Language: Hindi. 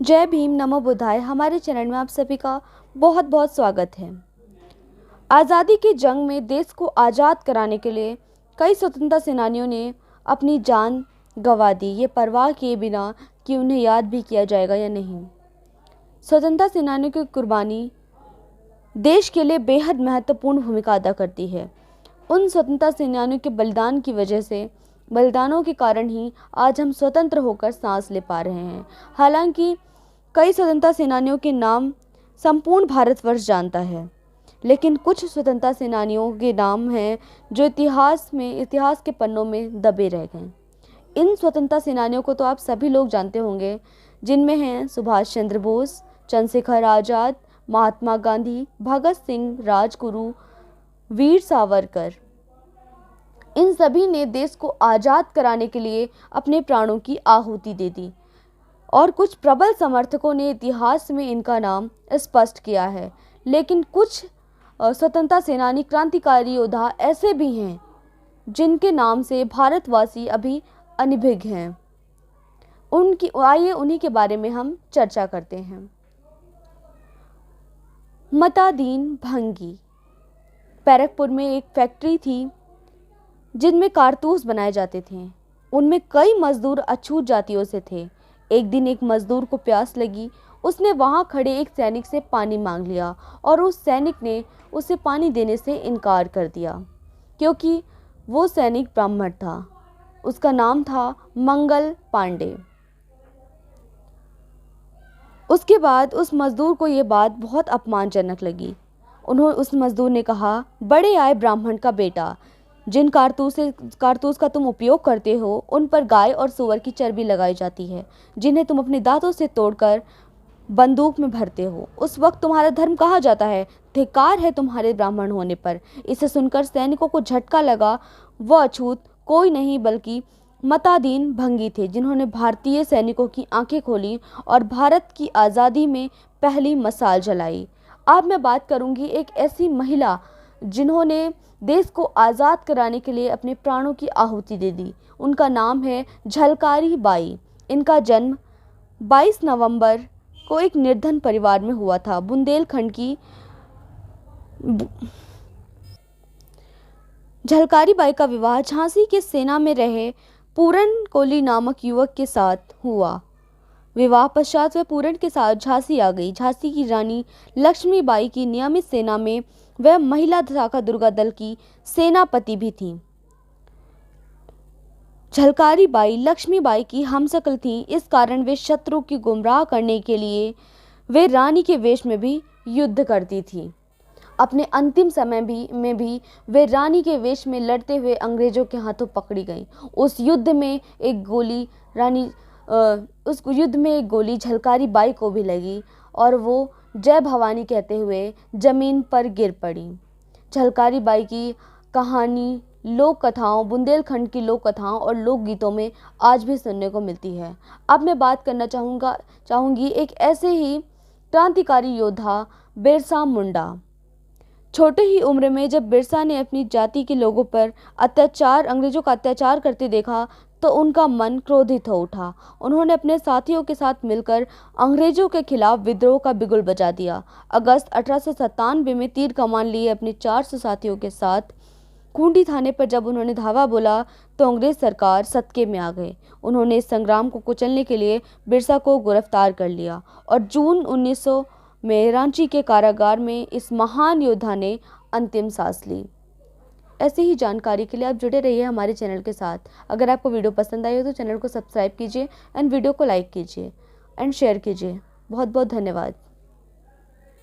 जय भीम, नमो बुद्धाय। हमारे चैनल में आप सभी का बहुत बहुत स्वागत है। आज़ादी की जंग में देश को आज़ाद कराने के लिए कई स्वतंत्रता सेनानियों ने अपनी जान गंवा दी, ये परवाह किए बिना कि उन्हें याद भी किया जाएगा या नहीं। स्वतंत्रता सेनानियों की कुर्बानी देश के लिए बेहद महत्वपूर्ण भूमिका अदा करती है। उन स्वतंत्रता सेनानियों के बलिदान की वजह से, बलिदानों के कारण ही आज हम स्वतंत्र होकर सांस ले पा रहे हैं। हालांकि कई स्वतंत्रता सेनानियों के नाम संपूर्ण भारतवर्ष जानता है, लेकिन कुछ स्वतंत्रता सेनानियों के नाम हैं जो इतिहास के पन्नों में दबे रह गए। इन स्वतंत्रता सेनानियों को तो आप सभी लोग जानते होंगे, जिनमें हैं सुभाष चंद्र बोस, चंद्रशेखर आज़ाद, महात्मा गांधी, भगत सिंह, राजगुरु, वीर सावरकर। इन सभी ने देश को आज़ाद कराने के लिए अपने प्राणों की आहुति दे दी और कुछ प्रबल समर्थकों ने इतिहास में इनका नाम स्पष्ट किया है। लेकिन कुछ स्वतंत्रता सेनानी, क्रांतिकारी योद्धा ऐसे भी हैं जिनके नाम से भारतवासी अभी अनभिज्ञ हैं। आइए उन्हीं के बारे में हम चर्चा करते हैं। मतादीन भंगी। बैरकपुर में एक फैक्ट्री थी जिनमें कारतूस बनाए जाते थे। उनमें कई मजदूर अछूत जातियों से थे। एक दिन एक मजदूर को प्यास लगी। उसने वहां खड़े एक सैनिक से पानी मांग लिया और उस सैनिक ने उसे पानी देने से इनकार कर दिया, क्योंकि वो सैनिक ब्राह्मण था। उसका नाम था मंगल पांडे। उसके बाद उस मजदूर को ये बात बहुत अपमानजनक लगी। उस मजदूर ने कहा, बड़े आए ब्राह्मण का बेटा, जिन कारतूस का तुम उपयोग करते हो उन पर गाय और सूअर की चर्बी लगाई जाती है, जिन्हें तुम अपने दांतों से तोड़कर बंदूक में भरते हो। उस वक्त तुम्हारा धर्म कहा जाता है। धिक्कार है तुम्हारे ब्राह्मण होने पर। इसे सुनकर सैनिकों को झटका लगा। वह अछूत कोई नहीं बल्कि मतादीन भंगी थे, जिन्होंने भारतीय सैनिकों की आंखें खोली और भारत की आज़ादी में पहली मशाल जलाई। आज मैं बात करूंगी एक ऐसी महिला जिन्होंने देश को आज़ाद कराने के लिए अपने प्राणों की आहुति दे दी। उनका नाम है झलकारी बाई। इनका जन्म 22 नवंबर को एक निर्धन परिवार में हुआ था। बुंदेलखंड की झलकारी बाई का विवाह झांसी के सेना में रहे पूरन कोली नामक युवक के साथ हुआ। विवाह पश्चात वह पूरन के साथ झांसी आ गई। झांसी की रानी लक्ष्मीबाई की नियमित सेना में वह महिला शाखा दुर्गा दल की सेनापति भी थी। झलकारी बाई लक्ष्मीबाई की हमशक्ल थी। इस कारण वे शत्रु की गुमराह करने के लिए वे रानी के वेश में भी युद्ध करती थी। अपने अंतिम समय में भी वे रानी के वेश में लड़ते हुए अंग्रेजों के हाथों पकड़ी गईं। उस युद्ध में एक गोली झलकारी बाई को भी लगी और वो जय भवानी कहते हुए जमीन पर गिर पड़ी। झलकारी बाई की कहानी लोक कथाओं, बुंदेलखंड की लोक कथाओं और लोकगीतों में आज भी सुनने को मिलती है। अब मैं बात करना चाहूँगी एक ऐसे ही क्रांतिकारी योद्धा बिरसा मुंडा। छोटे ही उम्र में जब बिरसा ने अपनी जाति के लोगों पर अंग्रेजों का अत्याचार करते देखा तो उनका मन क्रोधित हो उठा। उन्होंने अपने साथियों के साथ मिलकर अंग्रेजों के खिलाफ विद्रोह का बिगुल बजा दिया। अगस्त 1897 में तीर कमान लिए अपने 400 साथियों के साथ खूंटी थाने पर जब उन्होंने धावा बोला तो अंग्रेज सरकार सदके में आ गए। उन्होंने इस संग्राम को कुचलने के लिए बिरसा को गिरफ्तार कर लिया और जून 1900 में रांची के कारागार में इस महान योद्धा ने अंतिम सांस ली। ऐसी ही जानकारी के लिए आप जुड़े रहिए हमारे चैनल के साथ। अगर आपको वीडियो पसंद आई हो तो चैनल को सब्सक्राइब कीजिए एंड वीडियो को लाइक कीजिए एंड शेयर कीजिए। बहुत बहुत धन्यवाद।